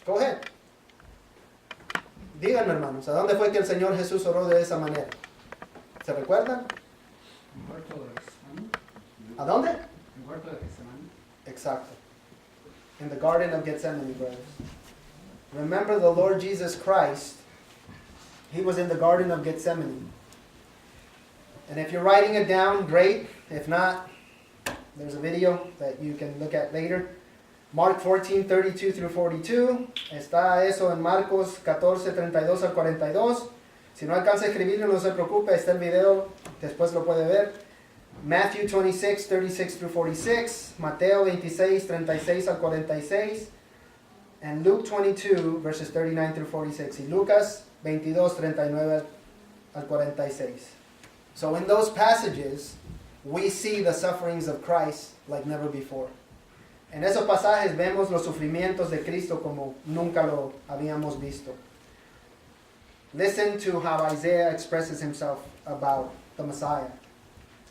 Go ahead. Díganme, hermanos, ¿a dónde fue que el Señor Jesús oró de esa manera? ¿Se recuerdan? El huerto de Getsemaní. ¿A dónde? El huerto de Getsemaní. Exacto. In the Garden of Gethsemane, brothers. Remember the Lord Jesus Christ. He was in the Garden of Gethsemane. And if you're writing it down, great. If not, there's a video that you can look at later. Mark 14:32 through 42. Está eso en Marcos 14:32 al 42. Si no alcanza a escribirlo, no se preocupe, está el video, después lo puede ver. Matthew 26:36 through 46. Mateo 26:36 al 46. And Luke 22, verses 39 through 46. Y Lucas 22:39 al 46. So in those passages, we see the sufferings of Christ like never before. En esos pasajes vemos los sufrimientos de Cristo como nunca lo habíamos visto. Listen to how Isaiah expresses himself about the Messiah.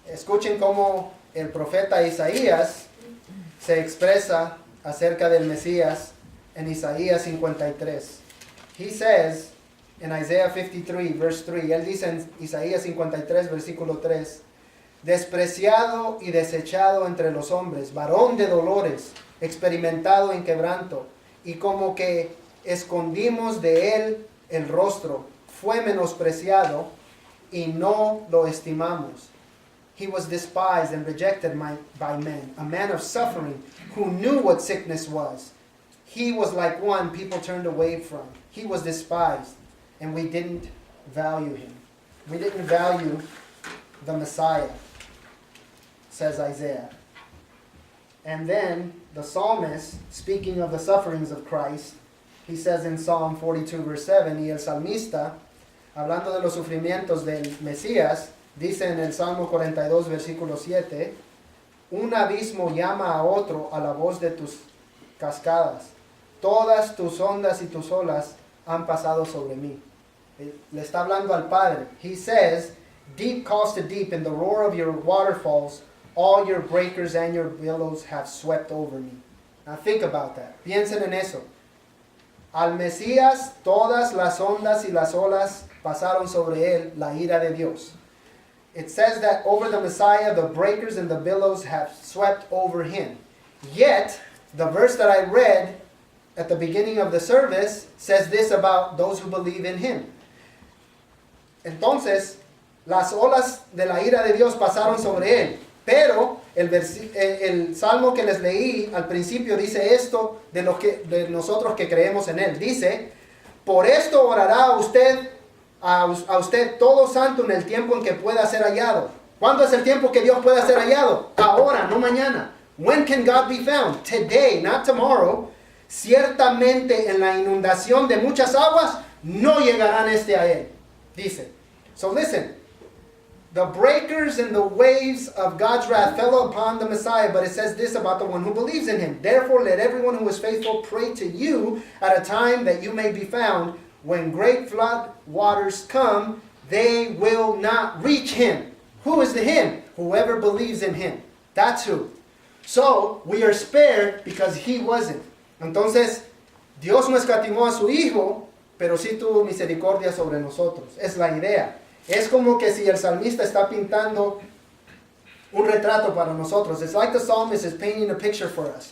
Escuchen cómo el profeta Isaías se expresa acerca del Mesías en Isaías 53. He says in Isaiah 53, verse 3, él dice en Isaías 53, versículo 3, despreciado y desechado entre los hombres, varón de dolores, experimentado en quebranto, y como que escondimos de él el rostro, fue menospreciado y no lo estimamos. He was despised and rejected by men, a man of suffering who knew what sickness was. He was like one people turned away from. He was despised, and we didn't value him. We didn't value the Messiah, says Isaiah. And then the psalmist, speaking of the sufferings of Christ, he says in Psalm 42, verse 7, y el salmista, hablando de los sufrimientos del Mesías, dice en el Salmo 42, versículo 7, un abismo llama a otro a la voz de tus cascadas. Todas tus ondas y tus olas han pasado sobre mí. Le está hablando al Padre. He says, deep calls to deep, in the roar of your waterfalls, all your breakers and your billows have swept over me. Now think about that. Piensen en eso. Al Mesías, todas las ondas y las olas pasaron sobre él, la ira de Dios. It says that over the Messiah, the breakers and the billows have swept over him. Yet, the verse that I read at the beginning of the service says this about those who believe in him. Entonces, las olas de la ira de Dios pasaron sobre él. Pero el salmo que les leí al principio dice esto de nosotros que creemos en él. Dice, por esto orará a usted todo santo en el tiempo en que pueda ser hallado. ¿Cuándo es el tiempo que Dios pueda ser hallado? Ahora, no mañana. When can God be found? Today, not tomorrow. Ciertamente en la inundación de muchas aguas no llegarán a él. Dice. So listen. The breakers and the waves of God's wrath fell upon the Messiah, but it says this about the one who believes in him. Therefore, let everyone who is faithful pray to you at a time that you may be found. When great flood waters come, they will not reach him. Who is the him? Whoever believes in him. That's who. So, we are spared because he wasn't. Entonces, Dios no escatimó a su Hijo, pero sí tuvo misericordia sobre nosotros. Es la idea. Es como que si el salmista está pintando un retrato para nosotros. It's like the psalmist is painting a picture for us.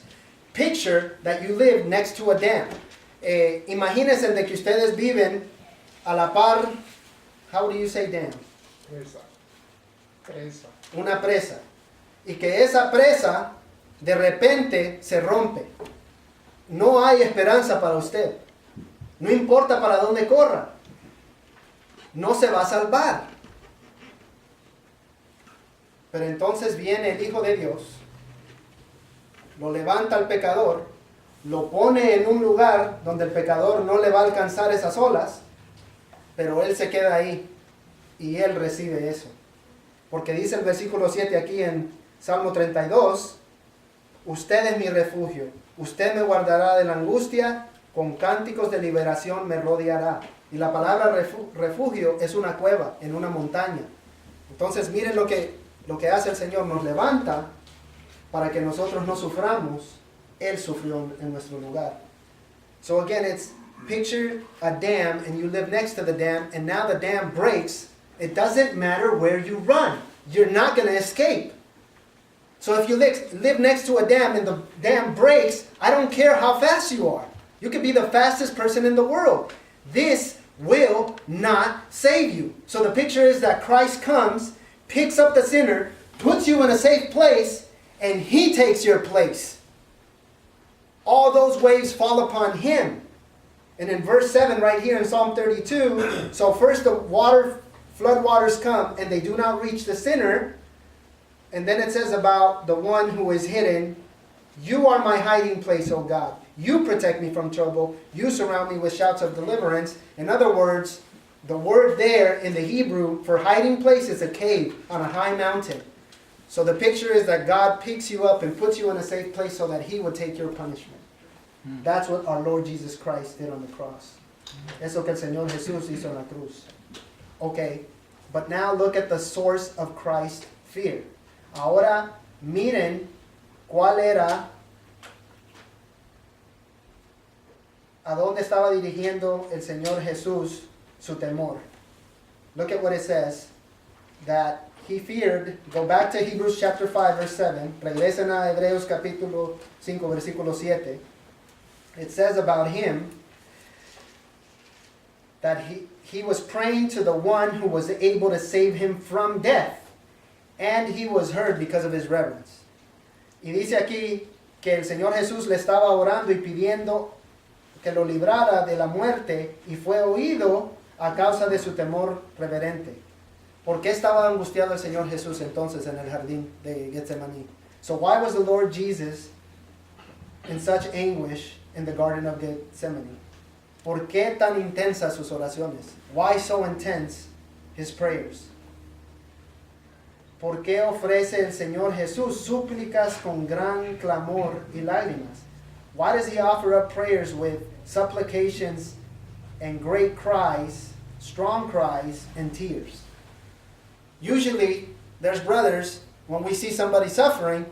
Picture that you live next to a dam. Imagínense de que ustedes viven a la par, how do you say dam? Presa. Una presa. Y que esa presa de repente se rompe. No hay esperanza para usted. No importa para dónde corra. No se va a salvar. Pero entonces viene el Hijo de Dios, lo levanta al pecador, lo pone en un lugar donde el pecador no le va a alcanzar esas olas, pero él se queda ahí y él recibe eso. Porque dice el versículo 7 aquí en Salmo 32, usted es mi refugio, usted me guardará de la angustia, con cánticos de liberación me rodeará. Y la palabra refugio es una cueva en una montaña. Entonces miren lo que hace el Señor, nos levanta para que nosotros no suframos. Él sufrió en nuestro lugar. So again, it's picture a dam and you live next to the dam and now the dam breaks. It doesn't matter where you run. You're not going to escape. So if you live next to a dam and the dam breaks, I don't care how fast you are. You could be the fastest person in the world. This will not save you. So the picture is that Christ comes, picks up the sinner, puts you in a safe place, and He takes your place. All those waves fall upon Him. And in verse 7 right here in Psalm 32, so first the flood waters come and they do not reach the sinner. And then it says about the one who is hidden, you are my hiding place, O God. You protect me from trouble. You surround me with shouts of deliverance. In other words, the word there in the Hebrew for hiding place is a cave on a high mountain. So the picture is that God picks you up and puts you in a safe place so that He would take your punishment. That's what our Lord Jesus Christ did on the cross. Eso que el Señor Jesús hizo en la cruz. Okay, but now look at the source of Christ's fear. Ahora miren cuál era, a dónde estaba dirigiendo el Señor Jesús su temor. Look at what it says, that He feared. Go back to Hebrews chapter 5 verse 7. Regresen a Hebreos capítulo 5 versículo 7. It says about Him that he was praying to the one who was able to save him from death. And He was heard because of His reverence. Y dice aquí que el Señor Jesús le estaba orando y pidiendo que lo librara de la muerte y fue oído a causa de su temor reverente. ¿Por qué estaba angustiado el Señor Jesús entonces en el jardín de Getsemaní? So why was the Lord Jesus in such anguish in the Garden of Gethsemane? ¿Por qué tan intensas sus oraciones? Why so intense His prayers? ¿Por qué ofrece el Señor Jesús súplicas con gran clamor y lágrimas? Why does He offer up prayers with supplications and great cries, strong cries and tears? Usually, there's brothers, when we see somebody suffering,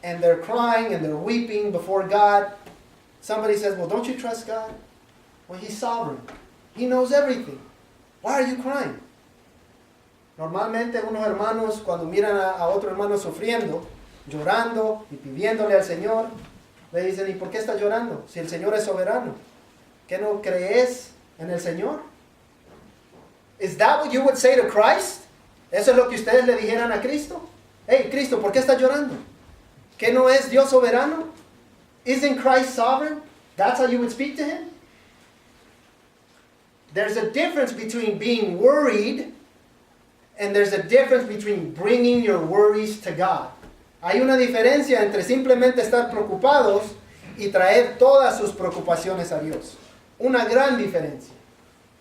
and they're crying and they're weeping before God, somebody says, well, don't you trust God? Well, He's sovereign. He knows everything. Why are you crying? Normalmente unos hermanos cuando miran a otro hermano sufriendo, llorando y pidiéndole al Señor, le dicen, ¿y por qué estás llorando? Si el Señor es soberano. ¿Qué no crees en el Señor? Is that what you would say to Christ? ¿Eso es lo que ustedes le dijeran a Cristo? Hey, Cristo, ¿por qué estás llorando? ¿Qué no es Dios soberano? Isn't Christ sovereign? That's how you would speak to Him? There's a difference between being worried and there's a difference between bringing your worries to God. Hay una diferencia entre simplemente estar preocupados y traer todas sus preocupaciones a Dios. Una gran diferencia.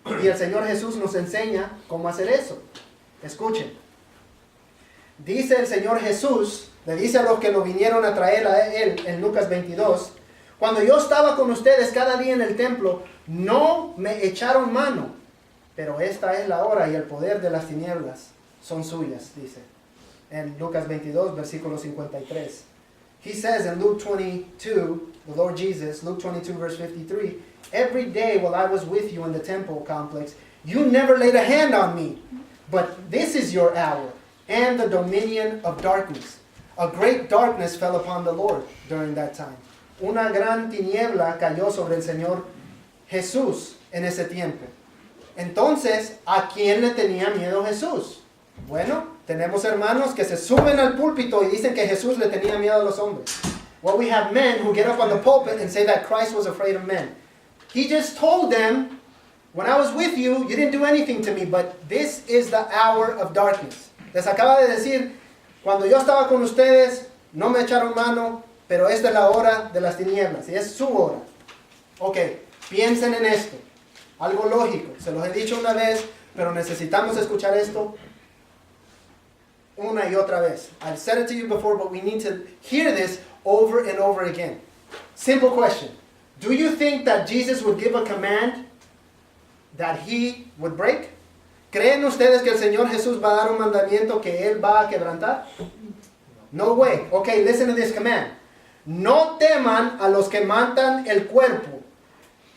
Y el Señor Jesús nos enseña cómo hacer eso. Escuchen. Dice el Señor Jesús, le dice a los que lo vinieron a traer a Él en Lucas 22, cuando yo estaba con ustedes cada día en el templo, no me echaron mano, pero esta es la hora y el poder de las tinieblas son suyas, dice. En Lucas 22, versículo 53. He says in Luke 22, the Lord Jesus, Luke 22, verse 53, every day while I was with you in the temple complex, you never laid a hand on me. But this is your hour and the dominion of darkness. A great darkness fell upon the Lord during that time. Una gran tiniebla cayó sobre el Señor Jesús en ese tiempo. Entonces, ¿a quién le tenía miedo Jesús? Bueno, tenemos hermanos que se suben al púlpito y dicen que Jesús le tenía miedo a los hombres. Well, we have men who get up on the pulpit and say that Christ was afraid of men. He just told them, when I was with you, you didn't do anything to me, but this is the hour of darkness. Les acaba de decir, cuando yo estaba con ustedes, no me echaron mano, pero esta es la hora de las tinieblas, y es su hora. Ok, piensen en esto. Algo lógico, se los he dicho una vez, pero necesitamos escuchar esto una y otra vez. I've said it to you before, but we need to hear this over and over again. Simple question. Do you think that Jesus would give a command that He would break? ¿Creen ustedes que el Señor Jesús va a dar un mandamiento que Él va a quebrantar? No way. Okay, listen to this command. no teman a los que matan el cuerpo,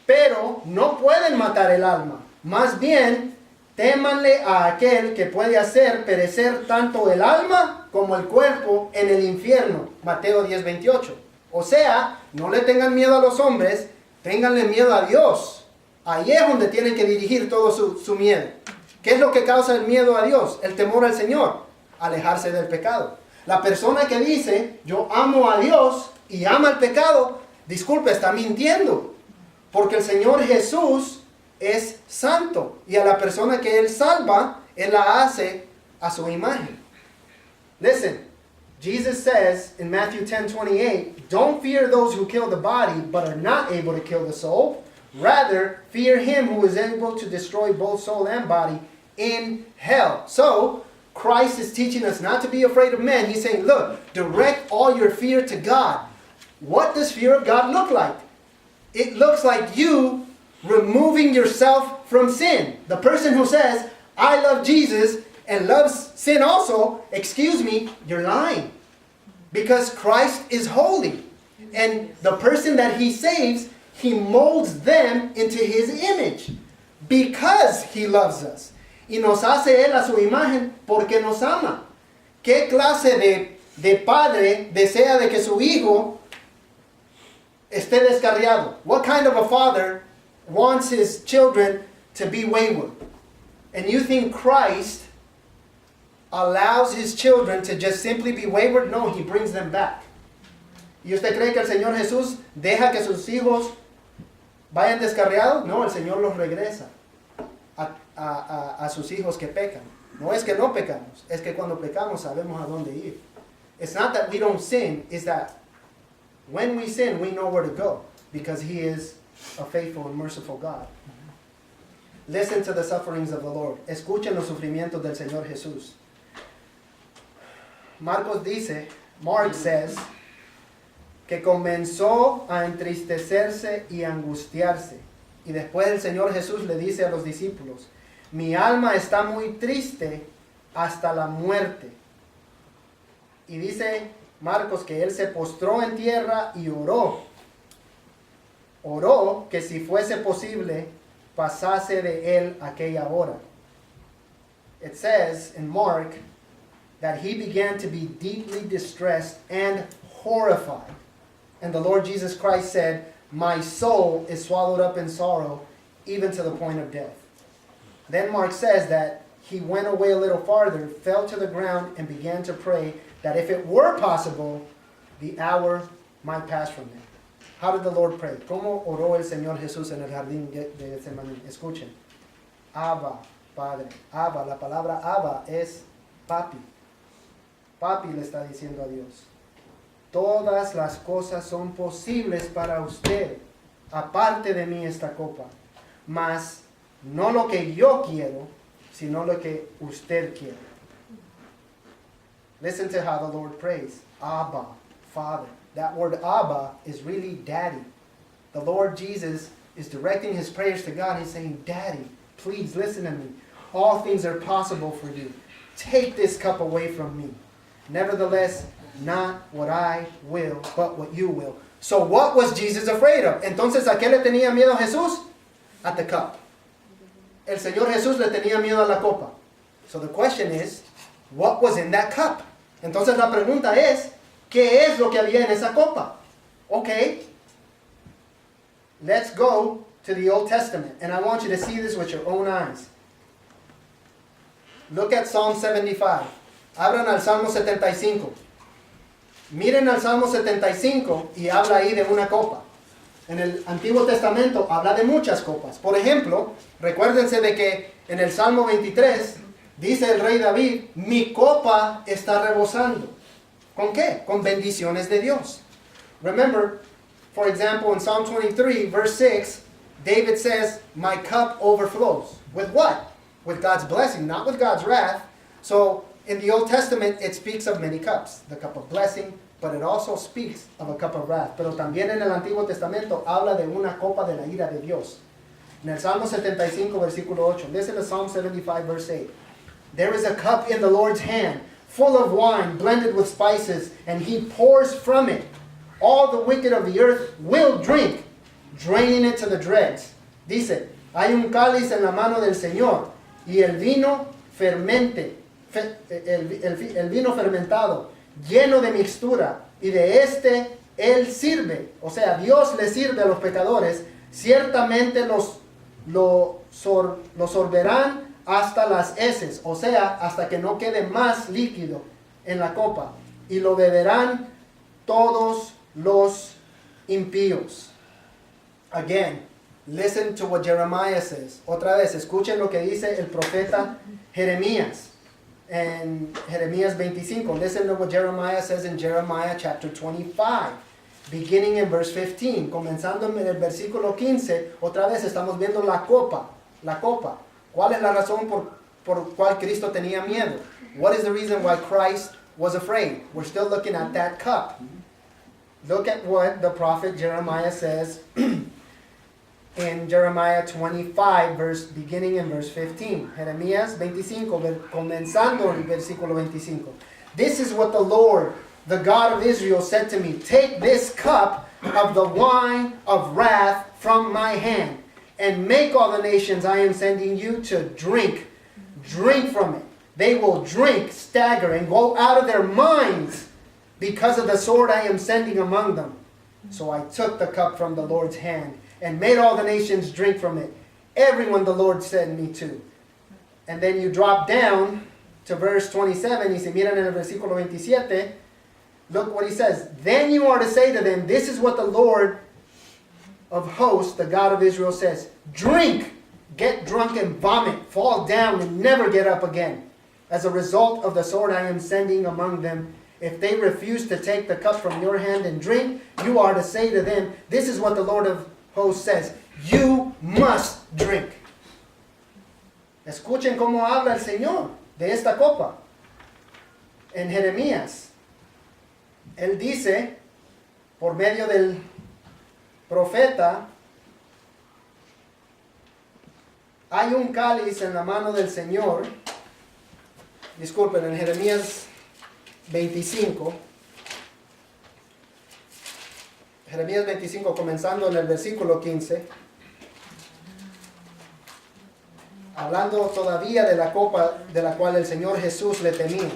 pero no pueden matar el alma. Más bien, témanle a aquel que puede hacer perecer tanto el alma como el cuerpo en el infierno. Mateo 10:28. O sea, no le tengan miedo a los hombres, ténganle miedo a Dios. Ahí es donde tienen que dirigir todo su miedo. ¿Qué es lo que causa el miedo a Dios? El temor al Señor. Alejarse del pecado. La persona que dice, yo amo a Dios y ama el pecado, disculpe, está mintiendo. Porque el Señor Jesús es santo. Y a la persona que Él salva, Él la hace a su imagen. Listen, Jesus says in Matthew 10:28, don't fear those who kill the body, but are not able to kill the soul. Rather, fear him who is able to destroy both soul and body in hell. So, Christ is teaching us not to be afraid of men. He's saying, look, direct all your fear to God. What does fear of God look like? It looks like you removing yourself from sin. The person who says, I love Jesus and loves sin also, excuse me, you're lying. Because Christ is holy. And the person that He saves, He molds them into His image. Because He loves us. Y nos hace Él a su imagen porque nos ama. ¿Qué clase de padre desea de que su hijo esté descarriado? What kind of a father wants his children to be wayward? And you think Christ allows His children to just simply be wayward? No, He brings them back. ¿Y usted cree que el Señor Jesús deja que sus hijos vayan descarriados? No, el Señor los regresa a sus hijos que pecan. No es que no pecamos, es que cuando pecamos sabemos a dónde ir. It's not that we don't sin, it's that when we sin, we know where to go, because He is a faithful and merciful God. Listen to the sufferings of the Lord. Escuchen los sufrimientos del Señor Jesús. Mark says, que comenzó a entristecerse y angustiarse. Y después el Señor Jesús le dice a los discípulos, mi alma está muy triste hasta la muerte. Y dice Marcos que Él se postró en tierra y oró. Oró que si fuese posible, pasase de Él aquella hora. It says in Mark that He began to be deeply distressed and horrified. And the Lord Jesus Christ said, my soul is swallowed up in sorrow, even to the point of death. Then Mark says that He went away a little farther, fell to the ground, and began to pray that if it were possible, the hour might pass from Him. How did the Lord pray? ¿Cómo oró el Señor Jesús en el jardín de Getsemaní? Escuchen. Abba, Padre. Abba, la palabra Abba es papi. Papi le está diciendo a Dios. Todas las cosas son posibles para usted. Aparte de mí esta copa. Mas no lo que yo quiero, sino lo que usted quiere. Listen to how the Lord prays. Abba, Father. That word Abba is really daddy. The Lord Jesus is directing His prayers to God. He's saying, Daddy, please listen to me. All things are possible for you. Take this cup away from me. Nevertheless, not what I will, but what you will. So what was Jesus afraid of? Entonces, ¿a qué le tenía miedo Jesús? At the cup. El Señor Jesús le tenía miedo a la copa. So the question is, what was in that cup? Entonces la pregunta es, ¿qué es lo que había en esa copa? Okay. Let's go to the Old Testament. And I want you to see this with your own eyes. Look at Psalm 75. Abran al Salmo 75. Miren al Salmo 75 y habla ahí de una copa. En el Antiguo Testamento habla de muchas copas. Por ejemplo, recuérdense de que en el Salmo 23 dice el rey David, mi copa está rebosando. ¿Con qué? Con bendiciones de Dios. Remember, for example, in Psalm 23, verse 6, David says, my cup overflows. With what? With God's blessing, not with God's wrath. So, in the Old Testament, it speaks of many cups. The cup of blessing, but it also speaks of a cup of wrath. Pero también en el Antiguo Testamento habla de una copa de la ira de Dios. En el Salmo 75, versículo 8. Listen to Psalm 75, verse 8. There is a cup in the Lord's hand, full of wine, blended with spices, and He pours from it. all the wicked of the earth will drink, draining it to the dregs. Dice, hay un cáliz en la mano del Señor y el vino el vino fermentado, lleno de mixtura, y de este Él sirve, o sea, Dios le sirve a los pecadores, ciertamente lo sorberán hasta las heces, o sea, hasta que no quede más líquido en la copa, y lo beberán todos los impíos. Again, listen to what Jeremiah says. Otra vez, escuchen lo que dice el profeta Jeremías en Jeremías 25. Listen to what Jeremiah says in Jeremiah chapter 25, beginning in verse 15. Comenzando en el versículo 15, otra vez estamos viendo la copa. ¿Cuál es la razón por cual Cristo tenía miedo? What is the reason why Christ was afraid? We're still looking at that cup. Look at what the prophet Jeremiah says in Jeremiah 25, beginning in verse 15. Jeremías 25, comenzando en el versículo 25. This is what the Lord, the God of Israel, said to me. Take this cup of the wine of wrath from my hand, and make all the nations I am sending you to drink from it. They will drink, stagger, and go out of their minds because of the sword I am sending among them. So I took the cup from the Lord's hand and made all the nations drink from it, everyone the Lord sent me to. And then you drop down to verse 27, y si miran en el versículo 27, look what he says. Then you are to say to them, this is what the Lord of hosts, the God of Israel, says. Drink, get drunk and vomit, fall down and never get up again. As a result of the sword I am sending among them, if they refuse to take the cup from your hand and drink, you are to say to them, this is what the Lord of host says, you must drink. Escuchen cómo habla el Señor de esta copa. En Jeremías, Él dice, por medio del profeta, hay un cáliz en la mano del Señor. Disculpen, en Jeremías 25, Jeremías 25, comenzando en el versículo 15, hablando todavía de la copa de la cual el Señor Jesús le temía.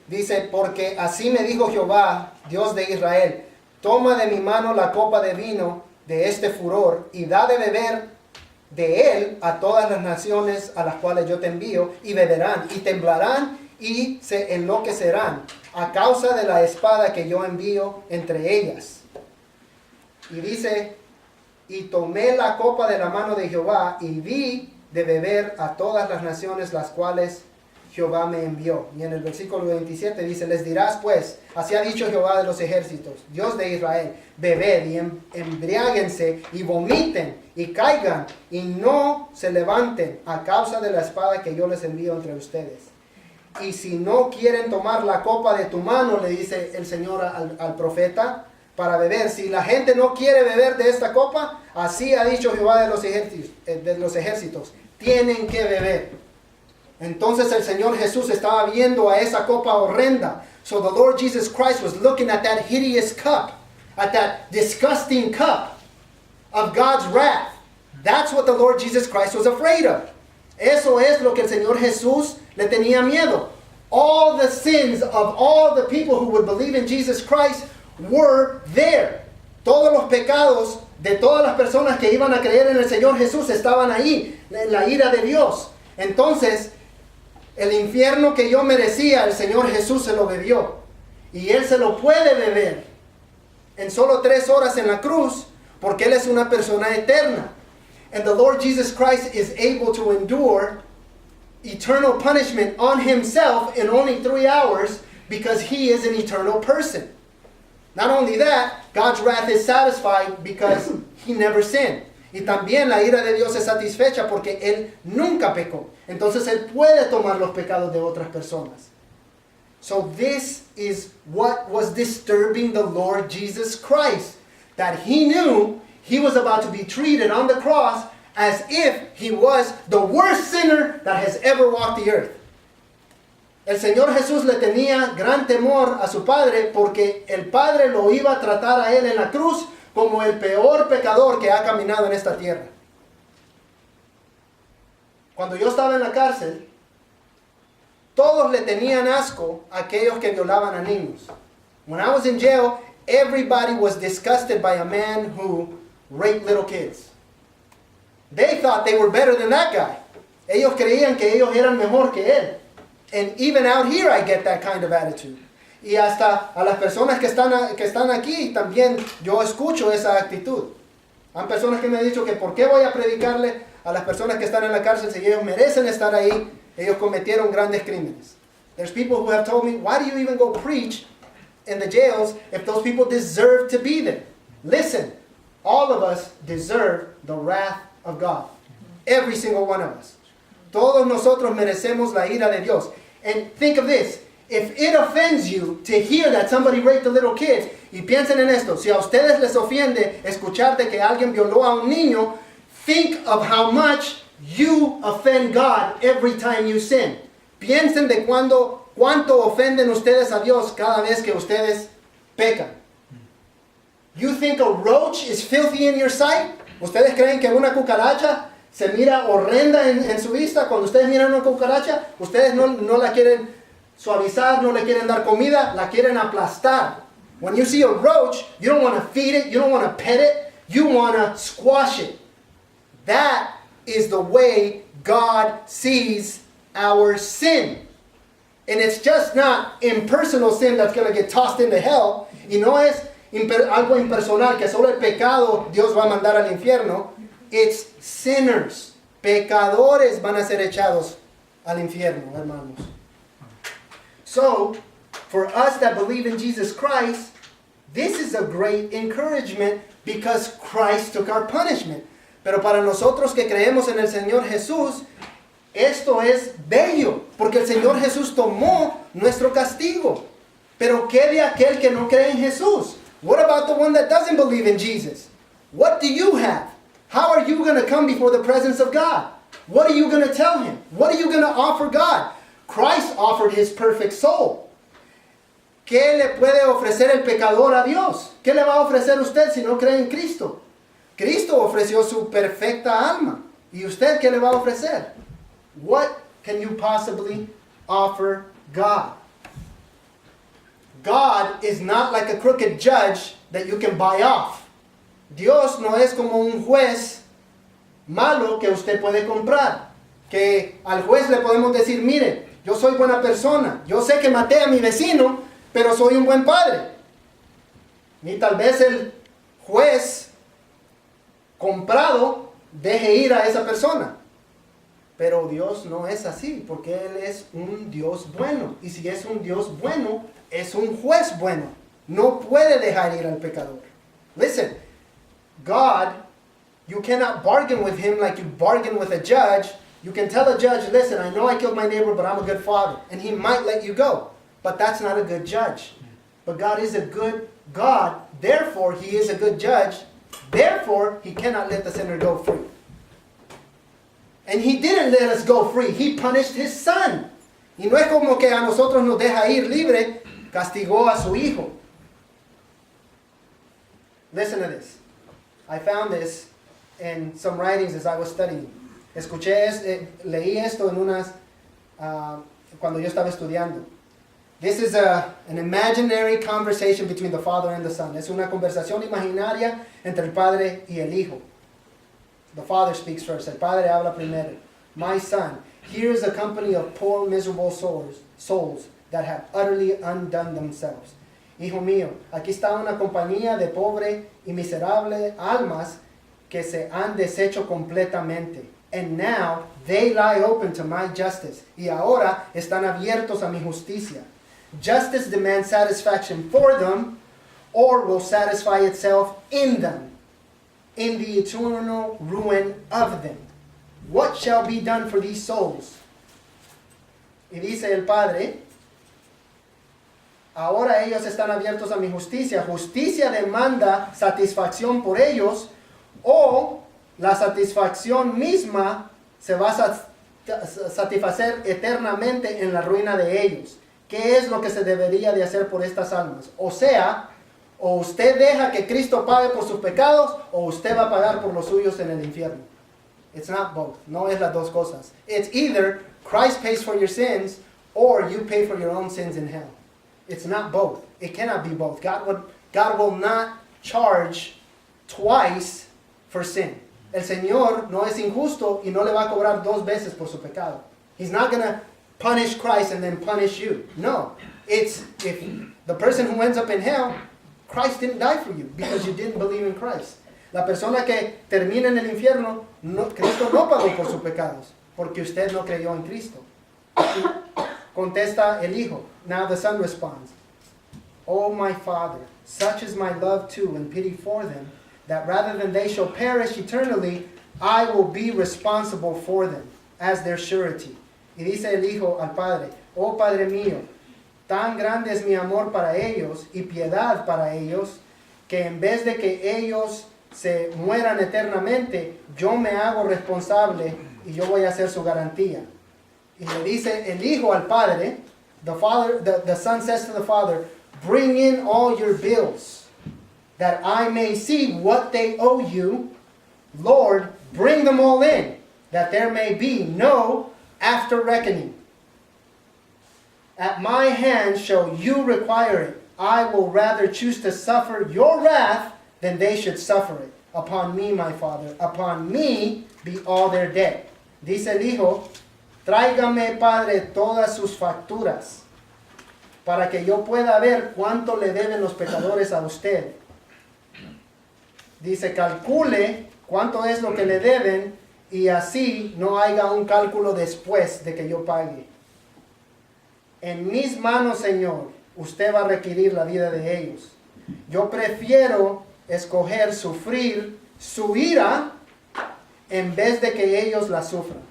Dice, porque así me dijo Jehová, Dios de Israel, toma de mi mano la copa de vino de este furor y da de beber de él a todas las naciones a las cuales yo te envío, y beberán y temblarán y se enloquecerán a causa de la espada que yo envío entre ellas. Y dice, y tomé la copa de la mano de Jehová y di de beber a todas las naciones las cuales Jehová me envió. Y en el versículo 27 dice, les dirás pues, así ha dicho Jehová de los ejércitos, Dios de Israel, bebed y embriáguense y vomiten y caigan y no se levanten a causa de la espada que yo les envío entre ustedes. Y si no quieren tomar la copa de tu mano, le dice el Señor al profeta, para beber, si la gente no quiere beber de esta copa, así ha dicho Jehová de los ejércitos, tienen que beber. Entonces el Señor Jesús estaba viendo a esa copa horrenda. So the Lord Jesus Christ was looking at that hideous cup, at that disgusting cup of God's wrath. That's what the Lord Jesus Christ was afraid of. Eso es lo que el Señor Jesús le tenía miedo. All the sins of all the people who would believe in Jesus Christ were there. Todos los pecados de todas las personas que iban a creer en el Señor Jesús estaban ahí, en la ira de Dios. Entonces, el infierno que yo merecía, el Señor Jesús se lo bebió. Y Él se lo puede beber en solo 3 horas en la cruz, porque Él es una persona eterna. And the Lord Jesus Christ is able to endure eternal punishment on Himself in only 3 hours because He is an eternal person. Not only that, God's wrath is satisfied because He never sinned. Y también la ira de Dios es satisfecha porque Él nunca pecó. Entonces Él puede tomar los pecados de otras personas. So this is what was disturbing the Lord Jesus Christ. That He knew He was about to be treated on the cross as if He was the worst sinner that has ever walked the earth. El Señor Jesús le tenía gran temor a su Padre porque el Padre lo iba a tratar a él en la cruz como el peor pecador que ha caminado en esta tierra. Cuando yo estaba en la cárcel, todos le tenían asco a aquellos que violaban a niños. When I was in jail, everybody was disgusted by a man who raped little kids. They thought they were better than that guy. Ellos creían que ellos eran mejor que él. And even out here I get that kind of attitude. Y hasta a las personas que están aquí también yo escucho esa actitud. Hay personas que me han dicho que por qué voy a predicarle a las personas que están en la cárcel si ellos merecen estar ahí. Ellos cometieron grandes crímenes. There's people who have told me, why do you even go preach in the jails if those people deserve to be there? Listen, all of us deserve the wrath of God. Every single one of us. Todos nosotros merecemos la ira de Dios. And think of this. If it offends you to hear that somebody raped a little kid, y piensen en esto, si a ustedes les ofende escuchar de que alguien violó a un niño, think of how much you offend God every time you sin. Piensen de cuánto ofenden ustedes a Dios cada vez que ustedes pecan. You think a roach is filthy in your sight? ¿Ustedes creen que una cucaracha se mira horrenda en su vista? Cuando ustedes miran una cucaracha, ustedes no la quieren suavizar, no le quieren dar comida, la quieren aplastar. When you see a roach, you don't want to feed it, you don't want to pet it, you want to squash it. That is the way God sees our sin. And it's just not impersonal sin that's going to get tossed into hell. Y no es algo impersonal, que solo el pecado Dios va a mandar al infierno. It's sinners. Pecadores van a ser echados al infierno, hermanos. So, for us that believe in Jesus Christ, this is a great encouragement because Christ took our punishment. Pero para nosotros que creemos en el Señor Jesús, esto es bello, porque el Señor Jesús tomó nuestro castigo. Pero ¿qué de aquel que no cree en Jesús? What about the one that doesn't believe in Jesus? What do you have? How are you going to come before the presence of God? What are you going to tell Him? What are you going to offer God? Christ offered His perfect soul. ¿Qué le puede ofrecer el pecador a Dios? ¿Qué le va a ofrecer usted si no cree en Cristo? Cristo ofreció su perfecta alma. ¿Y usted qué le va a ofrecer? What can you possibly offer God? God is not like a crooked judge that you can buy off. Dios no es como un juez malo que usted puede comprar. Que al juez le podemos decir, mire, yo soy buena persona. Yo sé que maté a mi vecino, pero soy un buen padre. Y tal vez el juez comprado deje ir a esa persona. Pero Dios no es así, porque Él es un Dios bueno. Y si es un Dios bueno, es un juez bueno. No puede dejar ir al pecador. Listen, God, you cannot bargain with Him like you bargain with a judge. You can tell a judge, listen, I know I killed my neighbor, but I'm a good father. And he might let you go. But that's not a good judge. But God is a good God. Therefore, He is a good judge. Therefore, He cannot let the sinner go free. And He didn't let us go free. He punished His Son. Y no es como que a nosotros nos deja ir libre, castigó a su Hijo. Listen to this. I found this in some writings as I was studying. Leí esto en unas, cuando yo estaba estudiando. This is an imaginary conversation between the Father and the Son. Es una conversación imaginaria entre el Padre y el Hijo. The Father speaks first. El Padre habla primero. My son, here is a company of poor, miserable souls that have utterly undone themselves. Hijo mío, aquí está una compañía de pobre y miserable almas que se han deshecho completamente. And now they lie open to my justice. Y ahora están abiertos a mi justicia. Justice demands satisfaction for them, or will satisfy itself in them, in the eternal ruin of them. What shall be done for these souls? Y dice el Padre, ahora ellos están abiertos a mi justicia. Justicia demanda satisfacción por ellos, o la satisfacción misma se va a satisfacer eternamente en la ruina de ellos. ¿Qué es lo que se debería de hacer por estas almas? O sea, o usted deja que Cristo pague por sus pecados, o usted va a pagar por los suyos en el infierno. It's not both. No es las dos cosas. It's either Christ pays for your sins, or you pay for your own sins in hell. It's not both. It cannot be both. God will not charge twice for sin. El Señor no es injusto y no le va a cobrar dos veces por su pecado. He's not going to punish Christ and then punish you. No. It's if the person who ends up in hell, Christ didn't die for you because you didn't believe in Christ. La persona que termina en el infierno, Cristo no pagó por sus pecados porque usted no creyó en Cristo. Contesta el hijo. Now the son responds, "Oh my Father, such is my love too and pity for them, that rather than they shall perish eternally, I will be responsible for them as their surety." Y dice el hijo al padre, "Oh Padre mío, tan grande es mi amor para ellos y piedad para ellos, que en vez de que ellos se mueran eternamente, yo me hago responsable y yo voy a ser su garantía." Y le dice el hijo al padre, the son says to the father, "Bring in all your bills, that I may see what they owe you. Lord, bring them all in, that there may be no after reckoning. At my hand shall you require it. I will rather choose to suffer your wrath than they should suffer it. Upon me, my Father, upon me be all their debt." Dice el hijo, "Tráigame, Padre, todas sus facturas, para que yo pueda ver cuánto le deben los pecadores a usted." Dice, calcule cuánto es lo que le deben y así no haya un cálculo después de que yo pague. En mis manos, Señor, usted va a requerir la vida de ellos. Yo prefiero escoger sufrir su ira en vez de que ellos la sufran.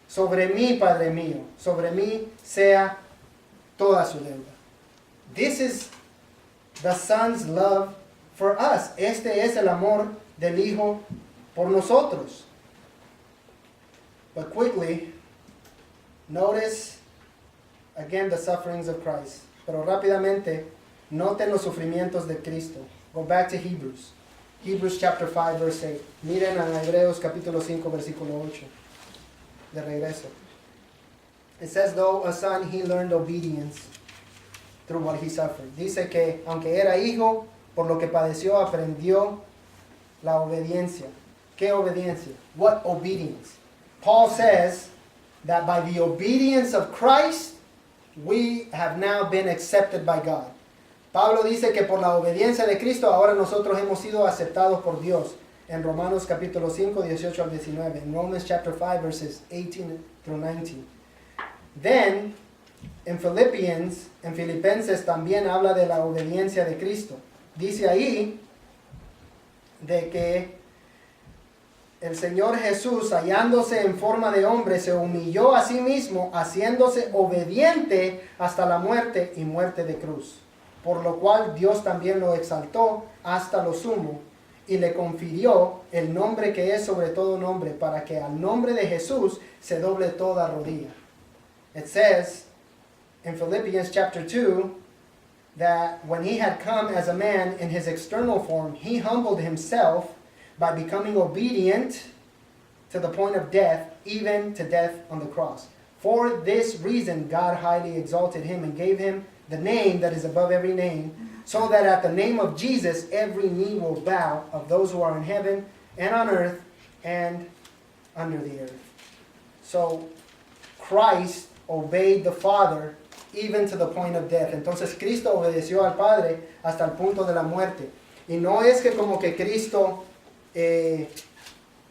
Sobre mí, Padre mío, sobre mí sea toda su deuda. This is the Son's love for us. Este es el amor del Hijo por nosotros. But quickly, notice again the sufferings of Christ. Pero rápidamente, noten los sufrimientos de Cristo. Go back to Hebrews. Hebrews chapter 5, verse 8. Miren a Hebreos capítulo 5, versículo 8. De regreso. It says, though a son, he learned obedience through what he suffered. Dice que aunque era hijo, por lo que padeció, aprendió la obediencia. ¿Qué obediencia? What obedience? Paul says that by the obedience of Christ, we have now been accepted by God. Pablo dice que por la obediencia de Cristo, ahora nosotros hemos sido aceptados por Dios. En Romanos capítulo 5, 18 al 19. En Romans chapter 5, verses 18 through 19. Then, en Filipenses también habla de la obediencia de Cristo. Dice ahí de que el Señor Jesús, hallándose en forma de hombre, se humilló a sí mismo, haciéndose obediente hasta la muerte y muerte de cruz. Por lo cual Dios también lo exaltó hasta lo sumo y le confirió el nombre que es sobre todo nombre, para que al nombre de Jesús se doble toda rodilla. It says in Philippians chapter 2 that when he had come as a man in his external form, he humbled himself by becoming obedient to the point of death, even to death on the cross. For this reason God highly exalted him and gave him the name that is above every name, so that at the name of Jesus every knee will bow, of those who are in heaven and on earth and under the earth. So Christ obeyed the Father even to the point of death. Entonces Cristo obedeció al Padre hasta el punto de la muerte. Y no es que como que Cristo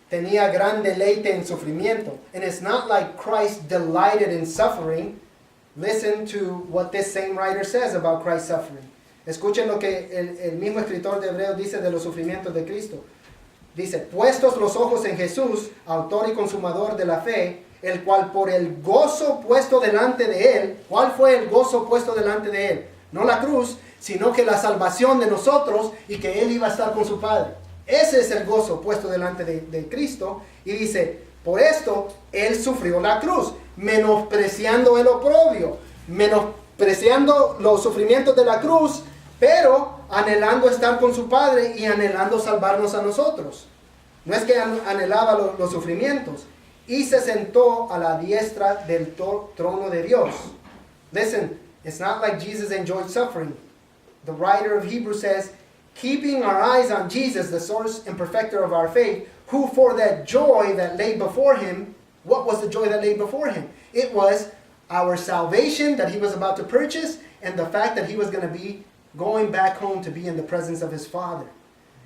tenía gran deleite en sufrimiento. And it's not like Christ delighted in suffering. Listen to what this same writer says about Christ's suffering. Escuchen lo que el mismo escritor de Hebreos dice de los sufrimientos de Cristo. Dice, puestos los ojos en Jesús, autor y consumador de la fe, el cual por el gozo puesto delante de él, ¿cuál fue el gozo puesto delante de él? No la cruz, sino que la salvación de nosotros y que él iba a estar con su Padre. Ese es el gozo puesto delante de Cristo. Y dice, Por esto, Él sufrió la cruz, menospreciando el oprobio, menospreciando los sufrimientos de la cruz, pero anhelando estar con su Padre y anhelando salvarnos a nosotros. No es que anhelaba los sufrimientos. Y se sentó a la diestra del trono de Dios. Listen, it's not like Jesus enjoyed suffering. The writer of Hebrews says, keeping our eyes on Jesus, the source and perfecter of our faith, who for that joy that lay before him, what was the joy that lay before him? It was our salvation that he was about to purchase, and the fact that he was going to be going back home to be in the presence of his Father.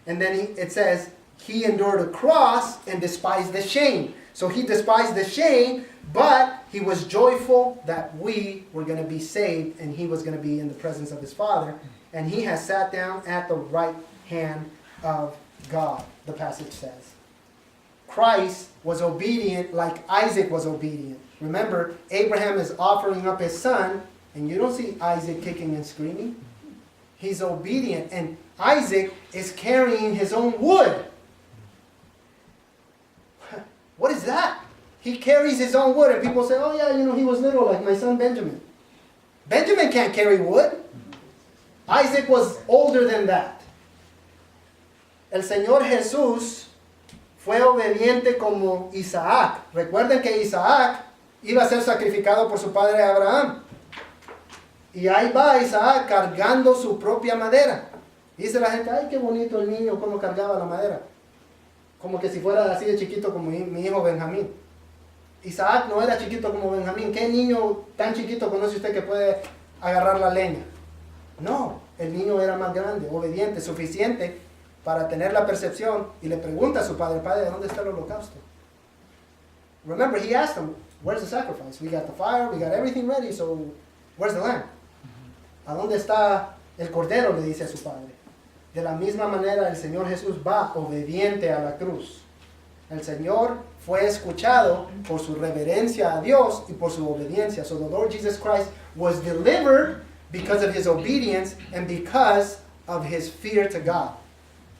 And then it says, he endured a cross and despised the shame. So he despised the shame, but he was joyful that we were going to be saved and he was going to be in the presence of his Father. And he has sat down at the right hand of God, the passage says. Christ was obedient like Isaac was obedient. Remember, Abraham is offering up his son, and you don't see Isaac kicking and screaming. He's obedient, and Isaac is carrying his own wood. What is that? He carries his own wood, and people say, oh yeah, he was little like my son Benjamin. Benjamin can't carry wood. Isaac was older than that. El Señor Jesús fue obediente como Isaac. Recuerden que Isaac iba a ser sacrificado por su padre Abraham. Y ahí va Isaac cargando su propia madera. Dice la gente, ay, qué bonito el niño, cómo cargaba la madera. Como que si fuera así de chiquito como mi hijo Benjamín. Isaac no era chiquito como Benjamín. ¿Qué niño tan chiquito conoce usted que puede agarrar la leña? No, el niño era más grande, obediente, suficiente para tener la percepción, y le pregunta a su padre, padre, ¿dónde está el holocausto? Remember, he asked him, where's the sacrifice? We got the fire, we got everything ready, so where's the lamb? ¿A dónde está el cordero? Le dice a su padre. De la misma manera el Señor Jesús va obediente a la cruz. El Señor fue escuchado por su reverencia a Dios y por su obediencia. So the Lord Jesus Christ was delivered because of his obedience and because of his fear to God.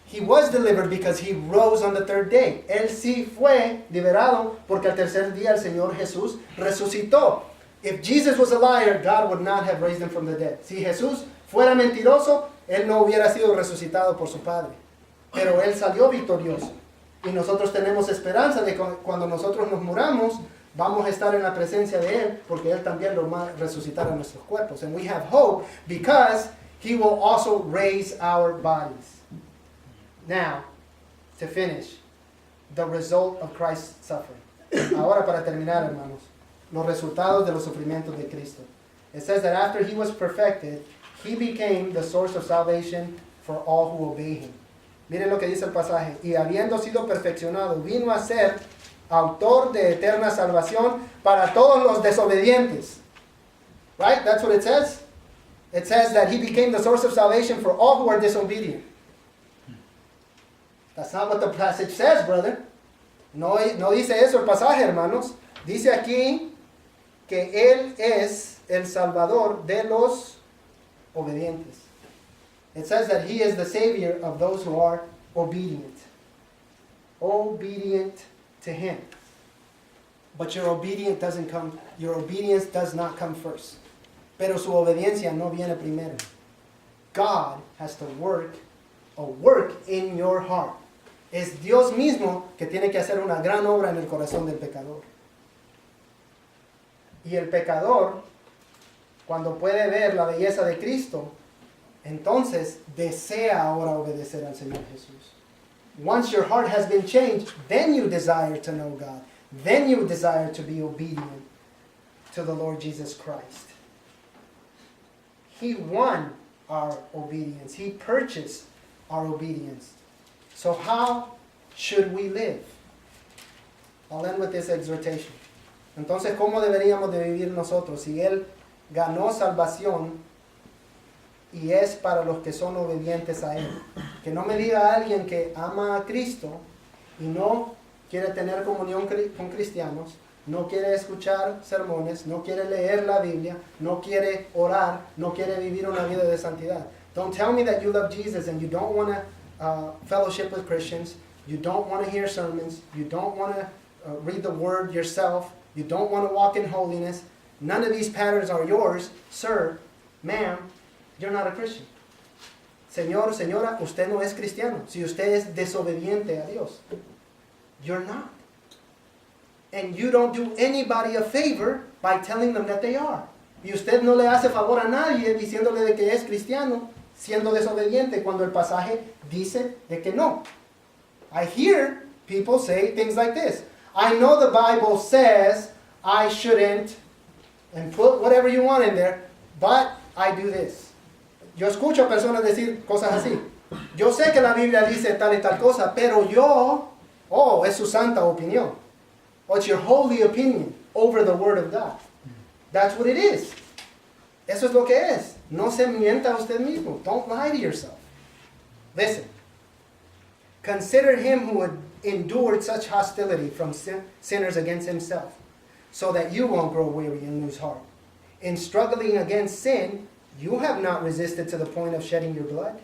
He was delivered because he rose on the third day. Él sí fue liberado porque al tercer día el Señor Jesús resucitó. If Jesus was a liar, God would not have raised him from the dead. Si Jesús fuera mentiroso, él no hubiera sido resucitado por su Padre. Pero él salió victorioso. Y nosotros tenemos esperanza de que cuando nosotros nos muramos, vamos a estar en la presencia de él, porque él también lo va a resucitar a nuestros cuerpos. And we have hope because he will also raise our bodies. Now, to finish, the result of Christ's suffering. Ahora para terminar, hermanos, los resultados de los sufrimientos de Cristo. It says that after he was perfected, he became the source of salvation for all who obey him. Miren lo que dice el pasaje. Y habiendo sido perfeccionado, vino a ser autor de eterna salvación para todos los desobedientes. Right? That's what it says. It says that he became the source of salvation for all who are disobedient. That's not what the passage says, brother. No dice eso el pasaje, hermanos. Dice aquí que él es el salvador de los obedientes. It says that he is the savior of those who are obedient. Obedient to him. But your obedience does not come first. Pero su obediencia no viene primero. God has to work in your heart. Es Dios mismo que tiene que hacer una gran obra en el corazón del pecador. Y el pecador, cuando puede ver la belleza de Cristo, entonces desea ahora obedecer al Señor Jesús. Once your heart has been changed, then you desire to know God. Then you desire to be obedient to the Lord Jesus Christ. He won our obedience. He purchased our obedience. So how should we live? I'll end with this exhortation. Entonces, ¿cómo deberíamos de vivir nosotros? Si Él ganó salvación y es para los que son obedientes a Él. Que no me diga alguien que ama a Cristo y no quiere tener comunión con cristianos, no quiere escuchar sermones, no quiere leer la Biblia, no quiere orar, no quiere vivir una vida de santidad. Don't tell me that you love Jesus and you don't want to fellowship with Christians, you don't want to hear sermons, you don't want to read the word yourself, you don't want to walk in holiness, none of these patterns are yours, sir, ma'am, you're not a Christian. Señor, señora, usted no es cristiano. Si usted es desobediente a Dios, you're not. And you don't do anybody a favor by telling them that they are. Y usted no le hace favor a nadie diciéndole de que es cristiano siendo desobediente cuando el pasaje dice de que no. I hear people say things like this. I know the Bible says I shouldn't, and put whatever you want in there, but I do this. Yo escucho a personas decir cosas así. Yo sé que la Biblia dice tal y tal cosa, pero yo, es su santa opinión. What's your holy opinion over the Word of God? That's what it is. Eso es lo que es. No se mienta a usted mismo. Don't lie to yourself. Listen. Consider him who had endured such hostility from sinners against himself, so that you won't grow weary and lose heart. In struggling against sin, you have not resisted to the point of shedding your blood.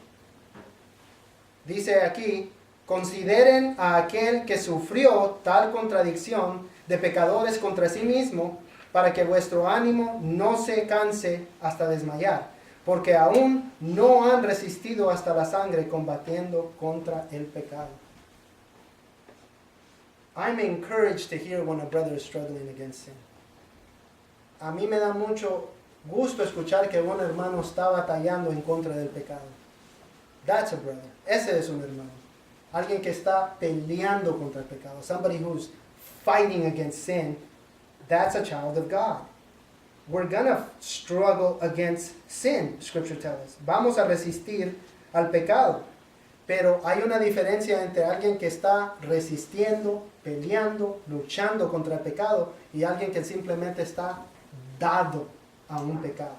Dice aquí, consideren a aquel que sufrió tal contradicción de pecadores contra sí mismo, para que vuestro ánimo no se canse hasta desmayar, porque aún no han resistido hasta la sangre combatiendo contra el pecado. I'm encouraged to hear when a brother is struggling against sin. A mí me da mucho gusto escuchar que un hermano está batallando en contra del pecado. That's a brother. Ese es un hermano. Alguien que está peleando contra el pecado. Somebody who's fighting against sin. That's a child of God. We're gonna struggle against sin, Scripture tells us. Vamos a resistir al pecado. Pero hay una diferencia entre alguien que está resistiendo, peleando, luchando contra el pecado y alguien que simplemente está dado a un pecado.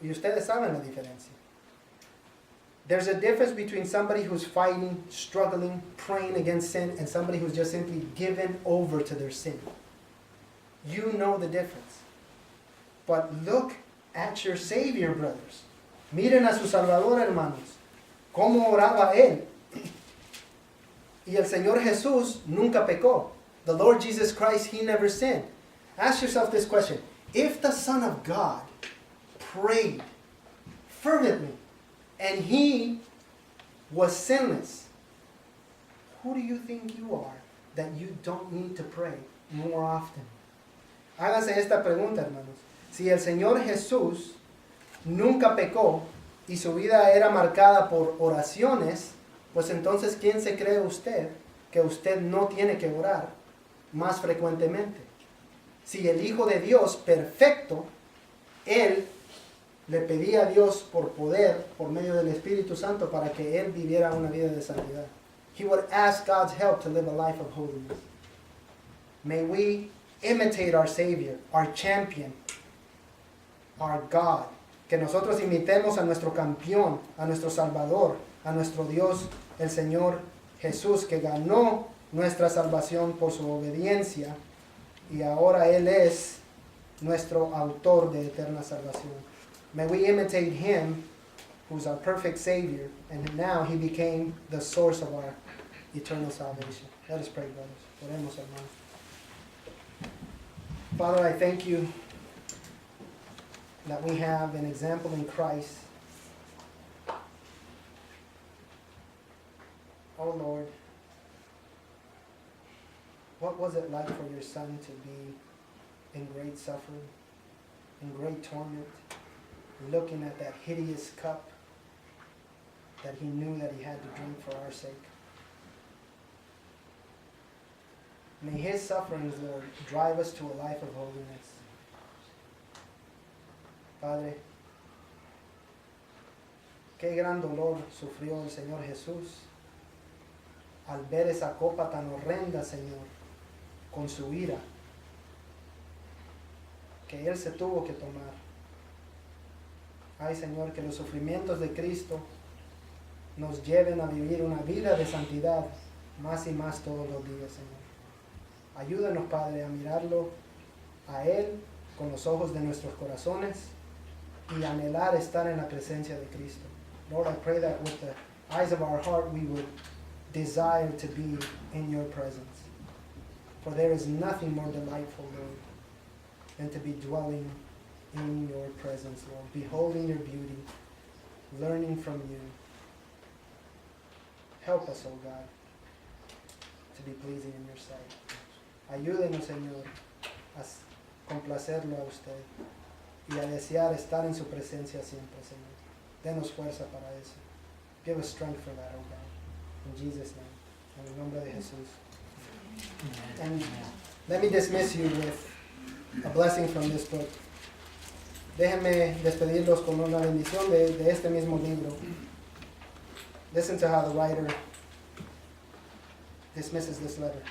Y ustedes saben la diferencia. There's a difference between somebody who's fighting, struggling, praying against sin, and somebody who's just simply given over to their sin. You know the difference. But look at your Savior, brothers. Miren a su Salvador, hermanos. Cómo oraba él. Y el Señor Jesús nunca pecó. The Lord Jesus Christ, he never sinned. Ask yourself this question. If the Son of God prayed fervently and he was sinless, who do you think you are that you don't need to pray more often? Háganse esta pregunta, hermanos. Si el Señor Jesús nunca pecó y su vida era marcada por oraciones, pues entonces, ¿quién se cree usted que usted no tiene que orar más frecuentemente? Si el Hijo de Dios perfecto, Él le pedía a Dios por poder, por medio del Espíritu Santo, para que Él viviera una vida de santidad. He would ask God's help to live a life of holiness. May we imitate our Savior, our champion, our God. Que nosotros imitemos a nuestro campeón, a nuestro Salvador, a nuestro Dios, el Señor Jesús, que ganó nuestra salvación por su obediencia y ahora Él es nuestro autor de eterna salvación. May we imitate Him, who's our perfect Savior, and now He became the source of our eternal salvation. Let us pray, brothers. Oremos, hermanos. Father, I thank you that we have an example in Christ. Oh Lord, what was it like for your Son to be in great suffering, in great torment, looking at that hideous cup that he knew that he had to drink for our sake? May his sufferings, Lord, drive us to a life of holiness. Padre, qué gran dolor sufrió el Señor Jesús al ver esa copa tan horrenda, Señor, con su ira, que Él se tuvo que tomar. Ay, Señor, que los sufrimientos de Cristo nos lleven a vivir una vida de santidad más y más todos los días, Señor. Ayúdanos, Padre, a mirarlo a Él con los ojos de nuestros corazones y anhelar estar en la presencia de Cristo. Lord, I pray that with the eyes of our heart we would desire to be in your presence. For there is nothing more delightful, Lord, than to be dwelling in your presence, Lord, beholding your beauty, learning from you. Help us, oh God, to be pleasing in your sight. Ayúdenos, Señor, a complacerlo a usted y a desear estar en su presencia siempre, Señor. Denos fuerza para eso. Give us strength for that, oh God. In Jesus' name. En el nombre de Jesús. And let me dismiss you with a blessing from this book. Déjenme despedirlos con una bendición de este mismo libro. Listen to how the writer dismisses this letter.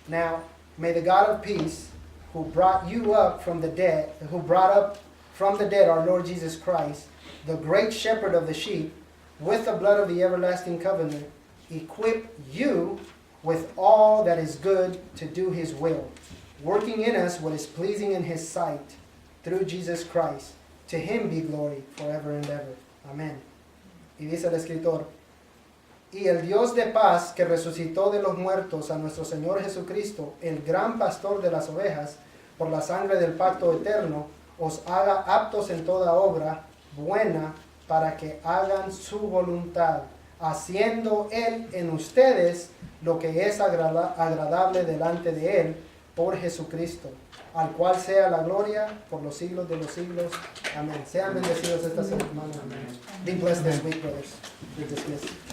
Now, may the God of peace, who brought up from the dead our Lord Jesus Christ, the great shepherd of the sheep, with the blood of the everlasting covenant, equip you with all that is good to do his will, working in us what is pleasing in his sight, through Jesus Christ. To him be glory forever and ever. Amen. Y dice el escritor, y el Dios de paz que resucitó de los muertos a nuestro Señor Jesucristo, el gran pastor de las ovejas, por la sangre del pacto eterno, os haga aptos en toda obra buena para que hagan su voluntad, haciendo Él en ustedes lo que es agradable delante de Él por Jesucristo, al cual sea la gloria por los siglos de los siglos. Amén. Sean bendecidos esta semana. Be blessed this week, brothers. You're dismissed.